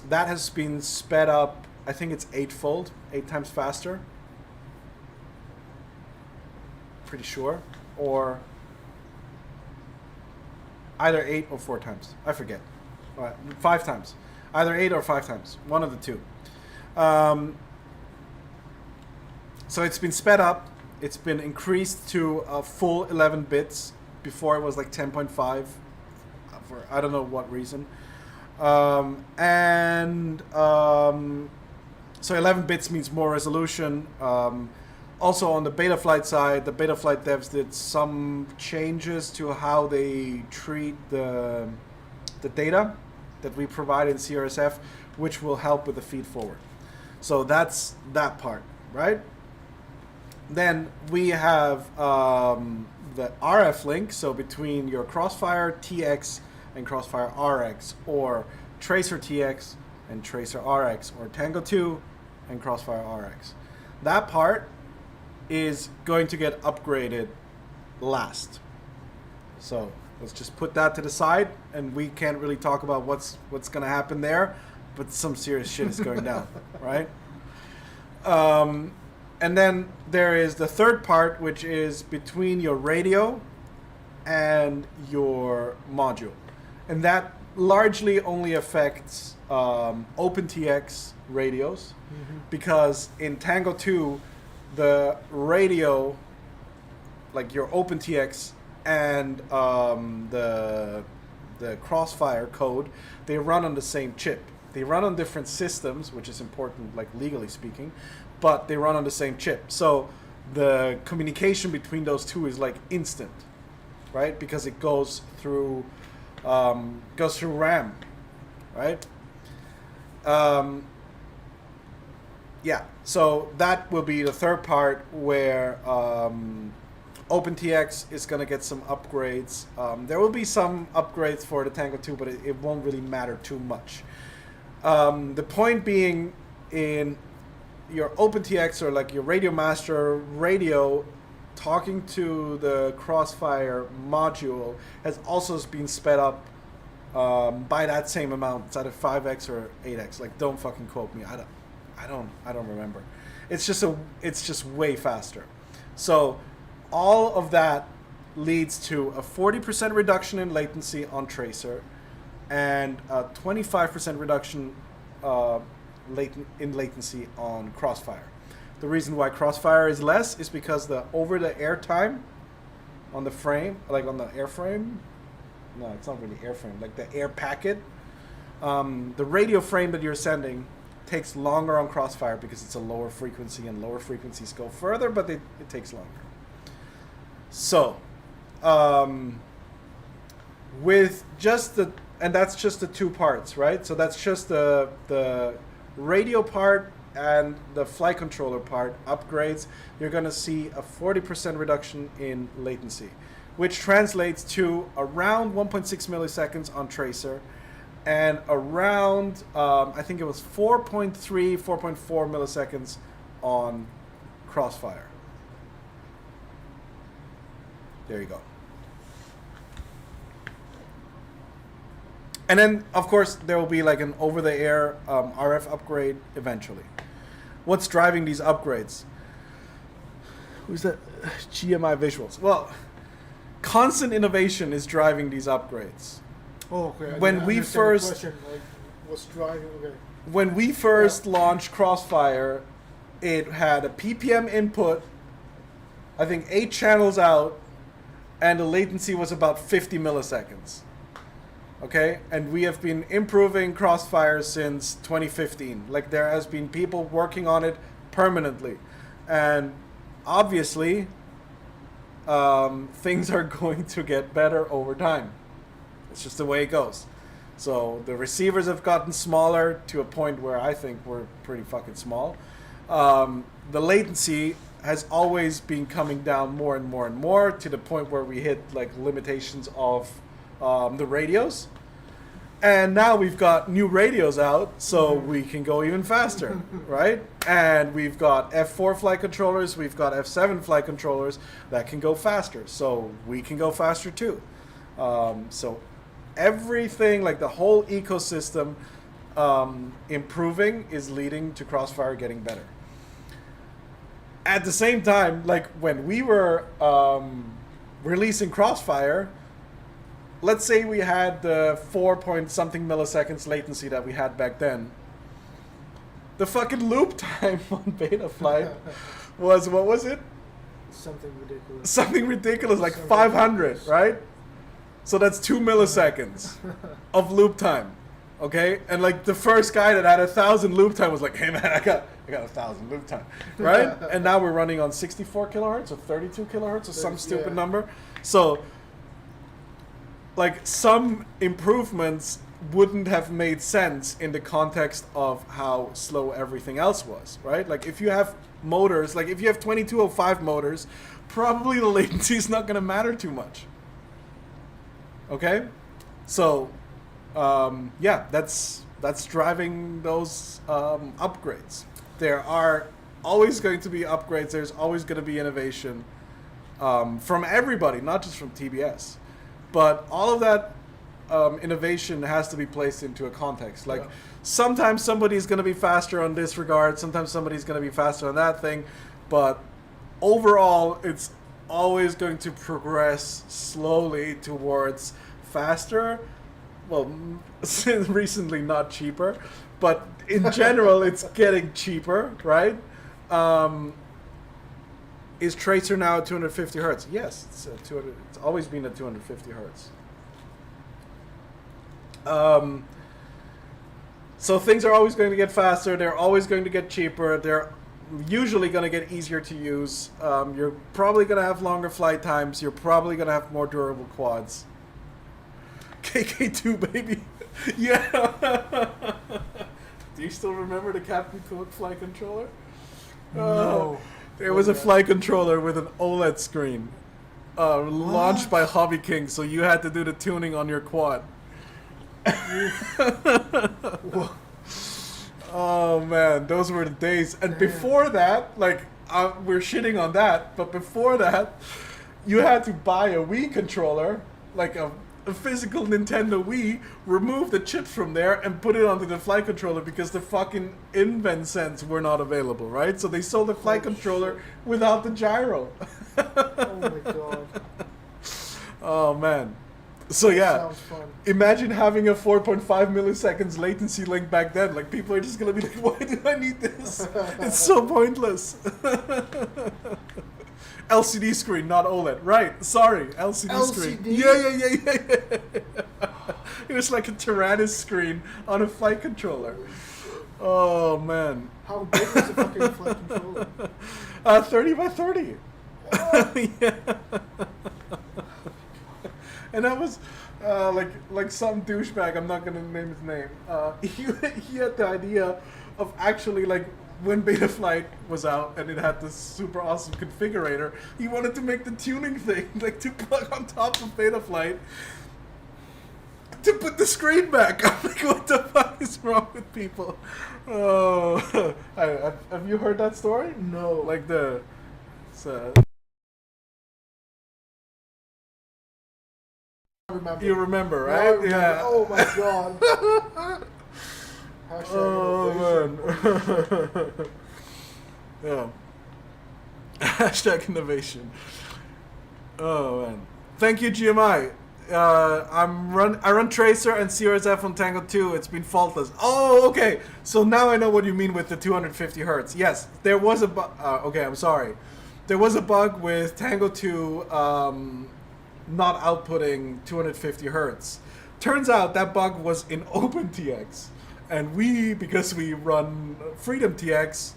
That has been sped up, I think it's 8-fold, 8 times faster. Pretty sure. Or either 8 or 4 times. I forget. 5 times. Either 8 or 5 times. One of the two. So it's been sped up. It's been increased to a full 11 bits. Before it was like 10.5 for I don't know what reason. So 11 bits means more resolution. Also on the Betaflight side, the Betaflight devs did some changes to how they treat the data that we provide in CRSF, which will help with the feed forward. So that's that part, right? Then we have the RF link, so between your Crossfire TX and Crossfire RX, or Tracer TX and Tracer RX, or Tango 2 and Crossfire RX. That part is going to get upgraded last. So let's just put that to the side, and we can't really talk about what's going to happen there, but some serious shit is going down, right? and then there is the third part, which is between your radio and your module. And that largely only affects Opentx radios, because in Tango 2, the radio, like your Opentx and the Crossfire code, they run on the same chip. They run on different systems, which is important, like legally speaking, but they run on the same chip. So the communication between those two is like instant, right? Because it goes through RAM, right? Yeah, so that will be the third part where Opentx is going to get some upgrades. There will be some upgrades for the Tango 2, but it won't really matter too much. The point being, in your Opentx or like your Radio Master radio, talking to the Crossfire module has also been sped up by that same amount. It's either 5x or 8x. Like, don't fucking quote me. I don't remember. It's just way faster. So all of that leads to a 40% reduction in latency on Tracer and a 25% reduction in latency on Crossfire. The reason why Crossfire is less is because the over-the-air time on the frame, like on the airframe, no, it's not really airframe, like the air packet, the radio frame that you're sending takes longer on Crossfire because it's a lower frequency, and lower frequencies go further, but it takes longer. So, with just the, and that's just the two parts, right? So that's just the radio part and the flight controller part upgrades. You're going to see a 40% reduction in latency, which translates to around 1.6 milliseconds on Tracer and around, I think it was 4.3, 4.4 milliseconds on Crossfire. There you go. And then, of course, there will be like an over-the-air RF upgrade eventually. What's driving these upgrades? Who's that? GMI Visuals. Well, constant innovation is driving these upgrades. Oh, okay. When we first, question, like, what's driving? Okay. when we first launched Crossfire, it had a PPM input, I think 8 channels out, and the latency was about 50 milliseconds. Okay, and we have been improving Crossfire since 2015. Like, there has been people working on it permanently, and obviously things are going to get better over time. It's just the way it goes. So the receivers have gotten smaller to a point where I think we're pretty fucking small. The latency has always been coming down more and more and more, to the point where we hit like limitations of the radios. And now we've got new radios out, so we can go even faster, right? And we've got F4 flight controllers, we've got F7 flight controllers that can go faster, so we can go faster too. So everything, like the whole ecosystem improving, is leading to Crossfire getting better. At the same time, like when we were releasing Crossfire, let's say we had the 4-point-something milliseconds latency that we had back then. The fucking loop time on Betaflight was, what was it? Something ridiculous. Something ridiculous, like 500, right? So that's 2 milliseconds of loop time, okay? And like the first guy that had 1,000 loop time was like, hey man, I got 1,000 loop time, right? And now we're running on 64 kilohertz or 32 kilohertz or some stupid number. So like some improvements wouldn't have made sense in the context of how slow everything else was, right? Like if you have motors, like if you have 2205 motors, probably the latency is not going to matter too much. Okay? So, yeah, that's driving those upgrades. There are always going to be upgrades. There's always going to be innovation from everybody, not just from TBS. But all of that innovation has to be placed into a context. Like, sometimes somebody's going to be faster on this regard, sometimes somebody's going to be faster on that thing. but overall, it's always going to progress slowly towards faster. Well, recently not cheaper, but in general, it's getting cheaper, right? Is Tracer now at 250 hertz? Yes, it's at 200. It's always been at 250 hertz. So things are always going to get faster. They're always going to get cheaper. They're usually going to get easier to use. You're probably going to have longer flight times. You're probably going to have more durable quads. KK2, baby. Yeah. Do you still remember the Captain Cook flight controller? No. There was a flight controller with an OLED screen, launched by Hobby King, so you had to do the tuning on your quad. Oh man, those were the days. And before that, like, we're shitting on that, but before that, you had to buy a Wii controller, like a physical Nintendo Wii, remove the chips from there and put it onto the flight controller because the fucking InvenSense were not available, right? So they sold the flight controller without the gyro. Oh my god. Oh man. So yeah, Sounds fun. imagine having a 4.5 milliseconds latency link back then. Like, people are just gonna be like, why do I need this? It's so pointless. LCD screen, not OLED. Right, sorry, LCD screen. Yeah. It was like a Tyrannus screen on a flight controller. Oh man. How big is the fucking flight controller? 30 by 30. Yeah. And that was like some douchebag. I'm not gonna name his name. He had the idea of actually, like, when Betaflight was out and it had this super awesome configurator, he wanted to make the tuning thing, like, to plug on top of Betaflight to put the screen back. I'm like, what the fuck is wrong with people? Oh, have you heard that story? No. Like you remember, right? Yeah. Oh my god. Oh man. Yeah. Hashtag innovation. Oh man. Thank you, GMI. I run Tracer and CRSF on Tango 2. It's been faultless. Oh, okay. So now I know what you mean with the 250 hertz. Yes, there was a bug. Okay, I'm sorry. There was a bug with Tango 2 not outputting 250 hertz. Turns out that bug was in Opentx. And we, because we run FreedomTX,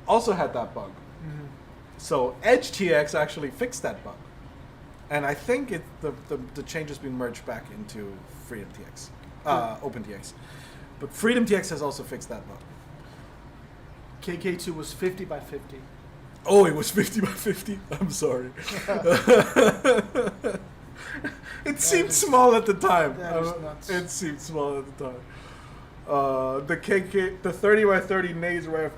also had that bug. Mm-hmm. So EdgeTX actually fixed that bug. And I think the change has been merged back into FreedomTX, OpenTX. But FreedomTX has also fixed that bug. KK2 was 50 by 50. Oh, it was 50 by 50? I'm sorry. It seemed small at the time. That is nuts. It seemed small at the time. The 30 by 30 Naze Rev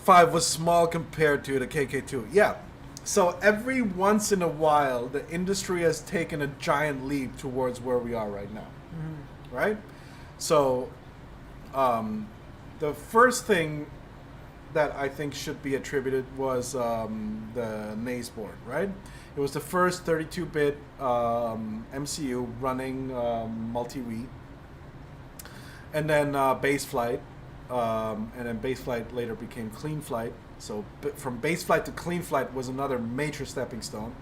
5 was small compared to the KK2. Yeah. So every once in a while, the industry has taken a giant leap towards where we are right now. Mm-hmm. Right? So the first thing that I think should be attributed was the Naze board, right? It was the first 32-bit MCU running multi-read, and then Baseflight, and then Baseflight later became Cleanflight. So from Baseflight to Cleanflight was another major stepping stone,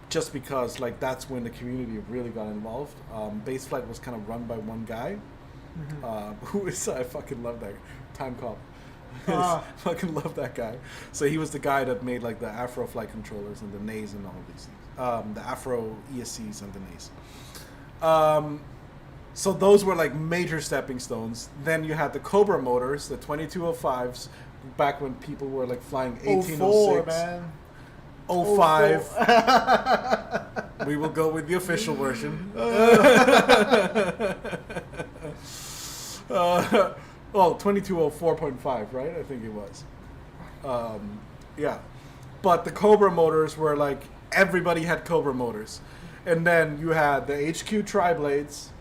just because, like, that's when the community really got involved. Baseflight was kind of run by one guy, who is, I fucking love that, Time Cop. Fucking love that guy. So he was the guy that made, like, the Afro flight controllers and the Naze and all of these things. The Afro ESCs and the Naze. So those were, like, major stepping stones. Then you had the Cobra motors, the 2205s, back when people were, like, flying 1806. 04, man. 05. We will go with the official version. Well, 2204.5, right? I think it was. Yeah. But the Cobra motors were like, everybody had Cobra motors. And then you had the HQ tri-blades,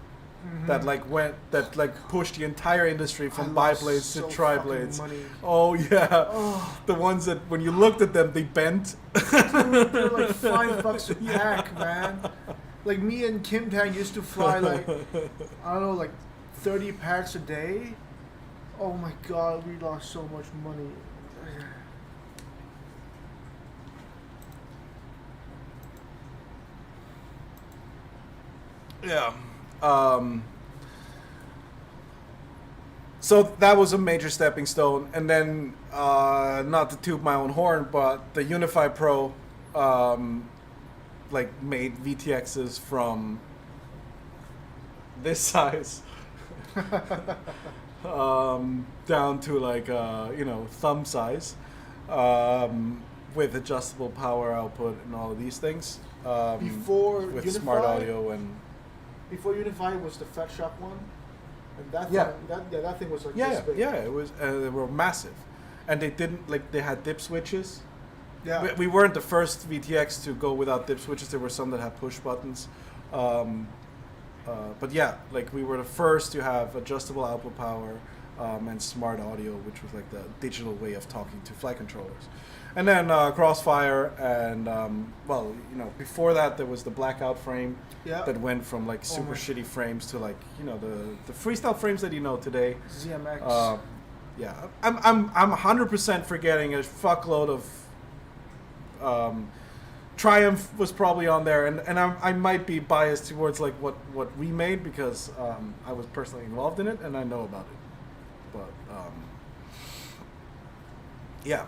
that pushed the entire industry from biblades to tri-blades. Oh yeah, the ones that when you looked at them they bent. Dude, they're like $5 a pack, man. Like me and Kim Tang used to fly like I don't know, like 30 packs a day. Oh my god, we lost so much money. Yeah. So that was a major stepping stone, and then not to toot my own horn, but the Unify Pro made VTXs from this size down to thumb size with adjustable power output and all of these things. Before with Unify, smart audio and before Unify was the Fat Shock one, and that thing was like this big. Yeah, it was. They were massive, and they didn't they had dip switches. Yeah, we weren't the first VTX to go without dip switches. There were some that had push buttons, but yeah, we were the first to have adjustable output power and smart audio, which was like the digital way of talking to flight controllers. And then Crossfire, and before that there was the blackout frame that went from super shitty frames to the freestyle frames that you know today. ZMX. Yeah, I'm 100% forgetting a fuckload of. Triumph was probably on there, and I might be biased towards what we made because I was personally involved in it and I know about it, but yeah.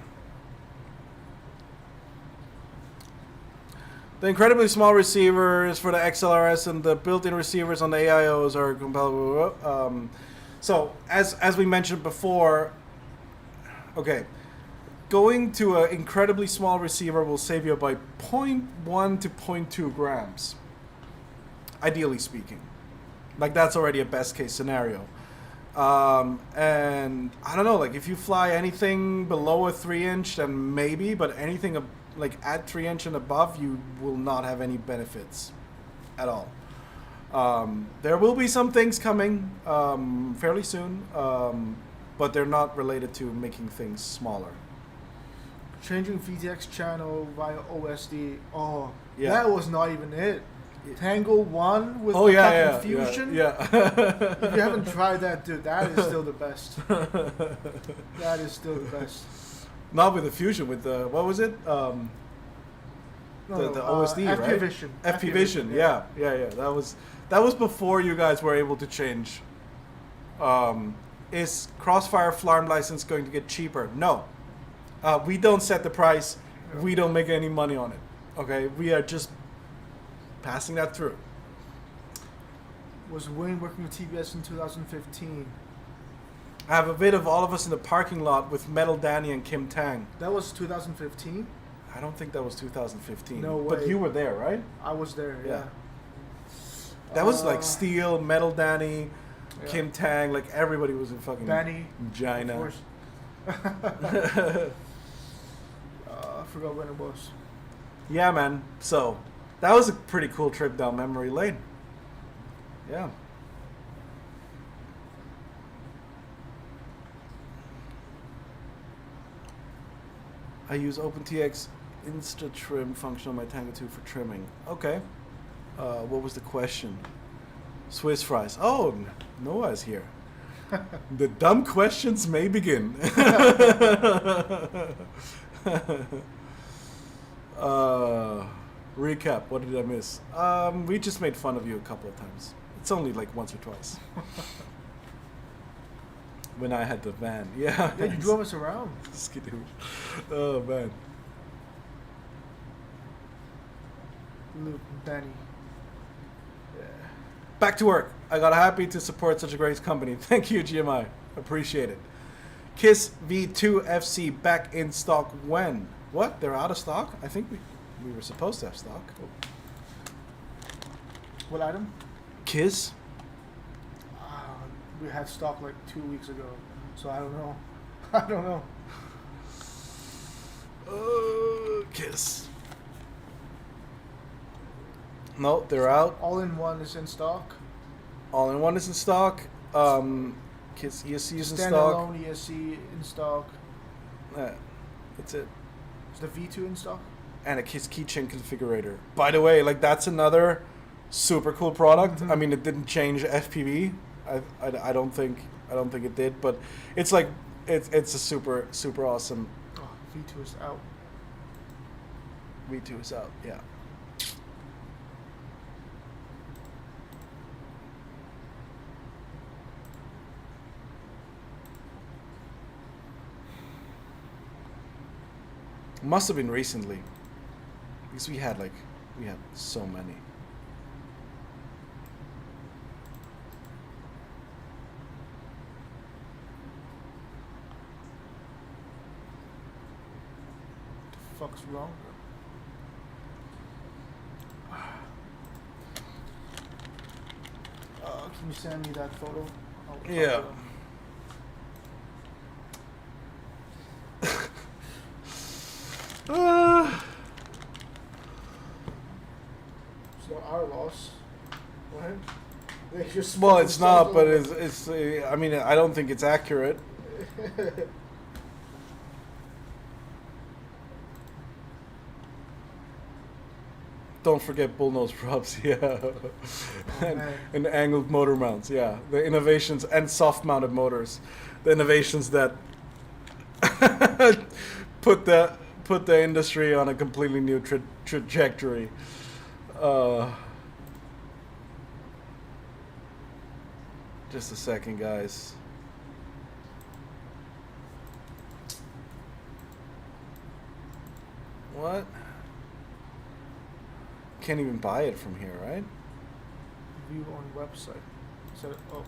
The incredibly small receivers for the XLRS and the built-in receivers on the AIOs are compatible. So, as we mentioned before, okay, going to an incredibly small receiver will save you by 0.1 to 0.2 grams, ideally speaking. That's already a best-case scenario. And I don't know, if you fly anything below a 3-inch, then maybe, but anything at 3-inch and above, you will not have any benefits at all. There will be some things coming fairly soon, but they're not related to making things smaller. Changing VTX channel via OSD. Oh, yeah. That was not even it. Tango 1 with Fusion. Yeah. If you haven't tried that, dude, that is still the best. That is still the best. Not with the Fusion, with the, what was it? The OSD, FP right? Vision. FP Vision, yeah. That was before you guys were able to change. Is Crossfire Flarm license going to get cheaper? No. We don't set the price. We don't make any money on it. Okay? We are just passing that through. Was Wayne working with TBS in 2015? I have a vid of all of us in the parking lot with Metal Danny and Kim Tang. That was 2015? I don't think that was 2015. No way. But you were there, right? I was there, yeah. That was Steel, Metal Danny, Kim Tang, everybody was in fucking Danny, China. Of course. I forgot when it was. Yeah, man. So, that was a pretty cool trip down memory lane. Yeah. I use Opentx Insta Trim function on my Tango 2 for trimming. Okay. What was the question? Swiss fries. Oh, Noah's here. The dumb questions may begin. Recap. What did I miss? We just made fun of you a couple of times. It's only once or twice. When I had the van. Yeah. Yeah, you drove us around. Skidoo. Oh, man. Luke, Danny. Yeah. Back to work. I got happy to support such a great company. Thank you, GMI. Appreciate it. Kiss V2 FC back in stock when? What? They're out of stock? I think we were supposed to have stock. Oh. What item? Kiss? We had stock 2 weeks ago, so I don't know. I don't know. Kiss. No, they're out. All in one is in stock. All-in-one is in stock. KISS ESC is in stock. Standalone ESC in stock. That's it. Is the V2 in stock? And a KISS keychain configurator. By the way, like that's another super cool product. Mhm. I mean, it didn't change FPV. I don't think it did, but it's like it's a super awesome. Oh, V2 is out. V2 is out. Yeah. Must have been recently, because we had so many. What the fuck's wrong? Can you send me that photo? I'll Yeah. It's not our loss, right? They just Well, fucking it's not, sold but them. it's. I mean, I don't think it's accurate. Don't forget bullnose props, yeah, man. and angled motor mounts, yeah. The innovations and soft-mounted motors, the innovations that put the industry on a completely new trajectory. Just a second, guys. What? Can't even buy it from here, right? View on website. So, oh.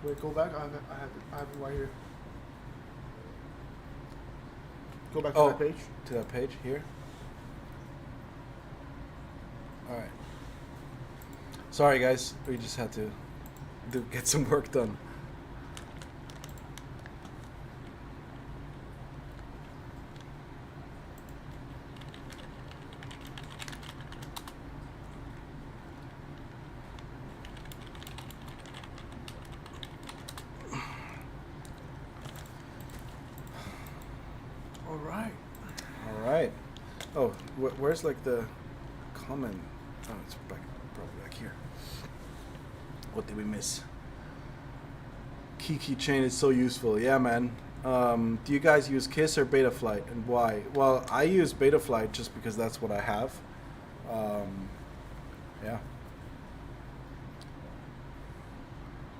Wait, go back. I have it right here. Go back to that page. To that page here. All right. Sorry, guys. We just had to get some work done. All right. All right. Oh, where's like the comment? Oh, it's probably back here. What did we miss? Key chain is so useful. Yeah, man. Do you guys use KISS or Betaflight, and why? Well, I use Betaflight just because that's what I have. Yeah.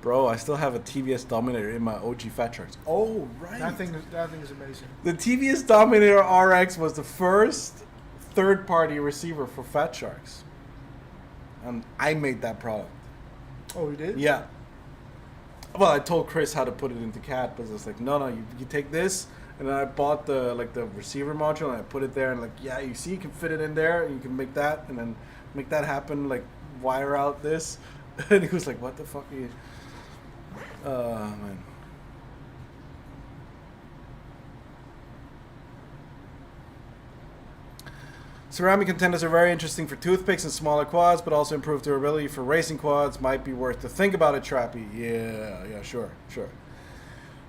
Bro, I still have a TBS Dominator in my OG Fat Sharks. Oh, right. That thing is amazing. The TBS Dominator RX was the first third-party receiver for Fat Sharks. And I made that product. Oh, you did? Yeah. Well, I told Chris how to put it into CAD, but I was like, no, you take this, and then I bought the receiver module, and I put it there, and yeah, you see, you can fit it in there, and you can make that, and then make that happen, wire out this, and he was like, what the fuck are you? Man. Ceramic contenders are very interesting for toothpicks and smaller quads, but also improve durability for racing quads. Might be worth to think about it, Trappy. Yeah, sure.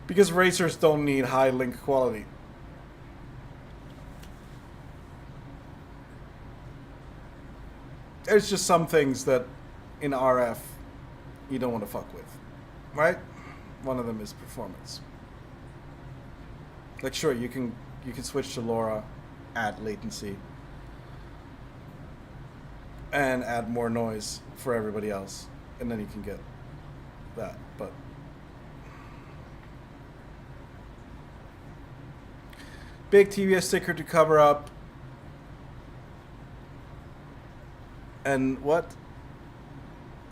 Because racers don't need high link quality. There's just some things that in RF you don't want to fuck with, right? One of them is performance. Sure, you can switch to LoRa, add latency, and add more noise for everybody else, and then you can get that. But big TBS sticker to cover up, and what?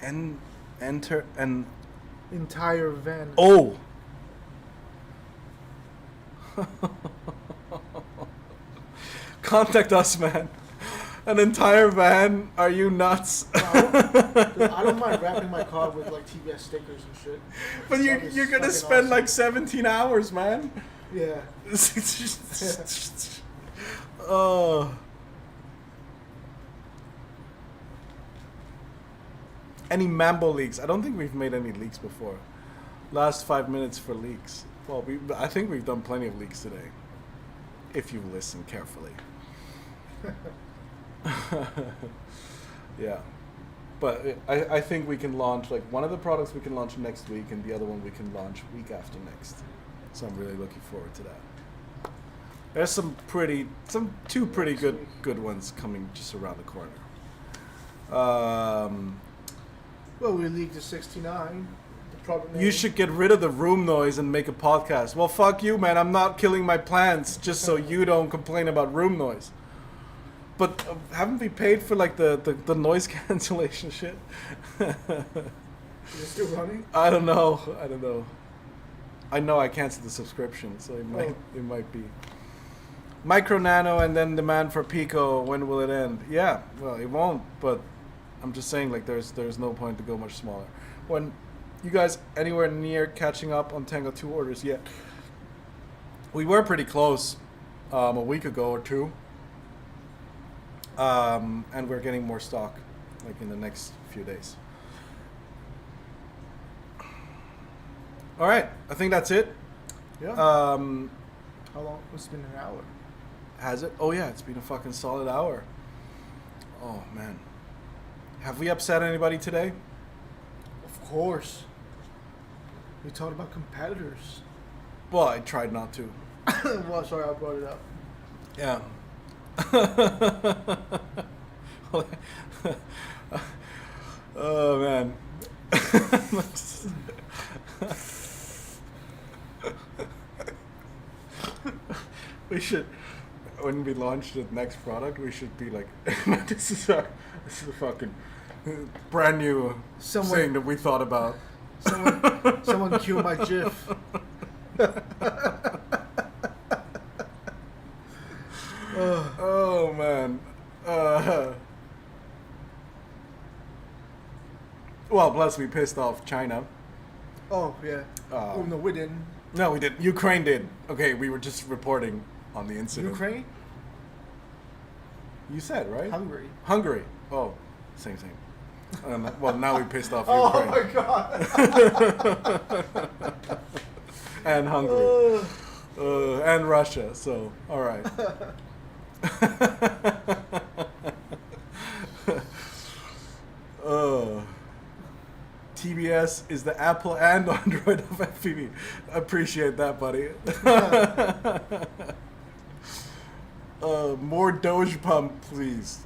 And enter and Entire van. oh. Contact us, man. An entire van? Are you nuts? I don't mind wrapping my car with like TBS stickers and shit. But you're gonna spend awesome. like 17 hours, man. Yeah. Oh. Any Mambo leaks? I don't think we've made any leaks before. Last 5 minutes for leaks. Well, I think we've done plenty of leaks today. If you listen carefully. Yeah. But I think we can launch, like, one of the products we can launch next week, and the other one we can launch week after next. So I'm really looking forward to that. There's two pretty good ones coming just around the corner. Well, we leaked the 69. The product name. You should get rid of the room noise and make a podcast. Well, fuck you, man. I'm not killing my plants just so you don't complain about room noise. But haven't we paid for like the noise cancellation shit? Is it still running? I don't know. I know I canceled the subscription, so it might be. Micro Nano and then demand for Pico. When will it end? Yeah, well, it won't. But I'm just saying, like, there's no point to go much smaller. When you guys anywhere near catching up on Tango 2 orders yet? We were pretty close a week ago or two. And we're getting more stock, like, in the next few days. All right, I think that's it. Yeah. How long? It's been an hour. Has it? Oh yeah, it's been a fucking solid hour. Oh man. Have we upset anybody today? Of course. We talked about competitors. Well, I tried not to. Well, sorry, I brought it up. Yeah. Oh man. We should, when we launch the next product, we should be like, this is a fucking brand new thing that we thought about. Someone cue my GIF. Oh man. Well, plus we pissed off China. Oh yeah. Oh no, we didn't. No, we didn't. Ukraine did. Okay, we were just reporting on the incident. Ukraine? You said, right? Hungary. Oh, same thing. Well, now we pissed off Oh Ukraine. my god. And Hungary. And Russia. So, all right. TBS is the Apple and Android of FPV. Appreciate that, buddy. More Doge pump, please.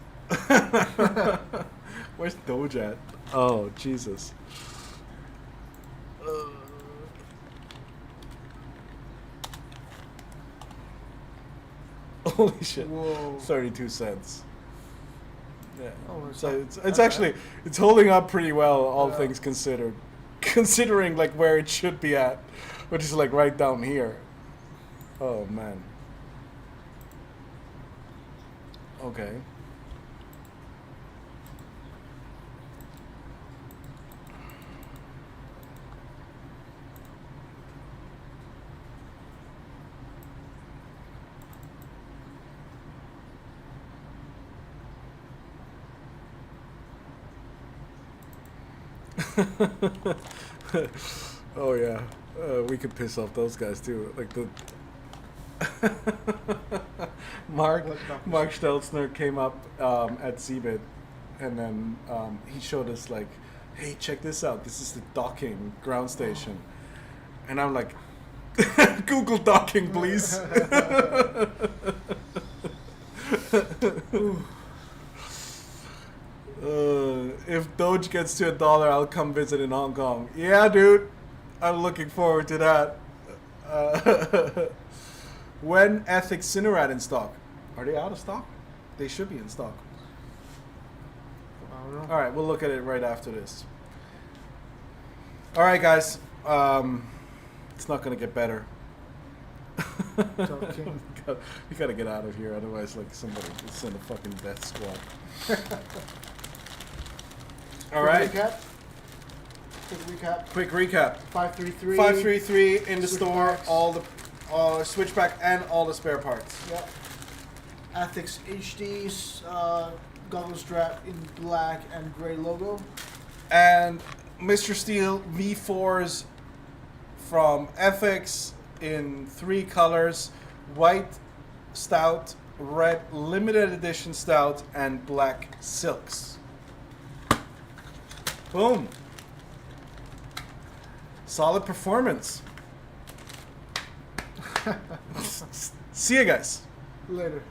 Where's Doge at? Oh, Jesus. Holy shit. Whoa. 32 cents. Yeah. Oh, So it's actually, it's holding up pretty well, all things considered. Considering like where it should be at, which is like right down here. Oh man. Okay. Oh yeah, we could piss off those guys too. Like the Mark Stelzner came up at CeBIT, and then he showed us like, hey, check this out. This is the docking ground station, and I'm like, Google docking, please. If Doge gets to $1, I'll come visit in Hong Kong. Yeah, dude. I'm looking forward to that. When ETHIX Cinerad in stock? Are they out of stock? They should be in stock. I don't know. All right, we'll look at it right after this. All right, guys. It's not going to get better. Talking. we gotta get out of here, otherwise, like, somebody will send a fucking death squad. All right. Quick recap. Quick recap. 533. 533 in the store. Switchbacks. All the switchback and all the spare parts. Yep. ETHIX HD's goggle strap in black and gray logo. And Mr. Steel V4s from ETHIX in 3 colors: white stout, red limited edition stout, and black silks. Boom. Solid performance. See you guys. Later.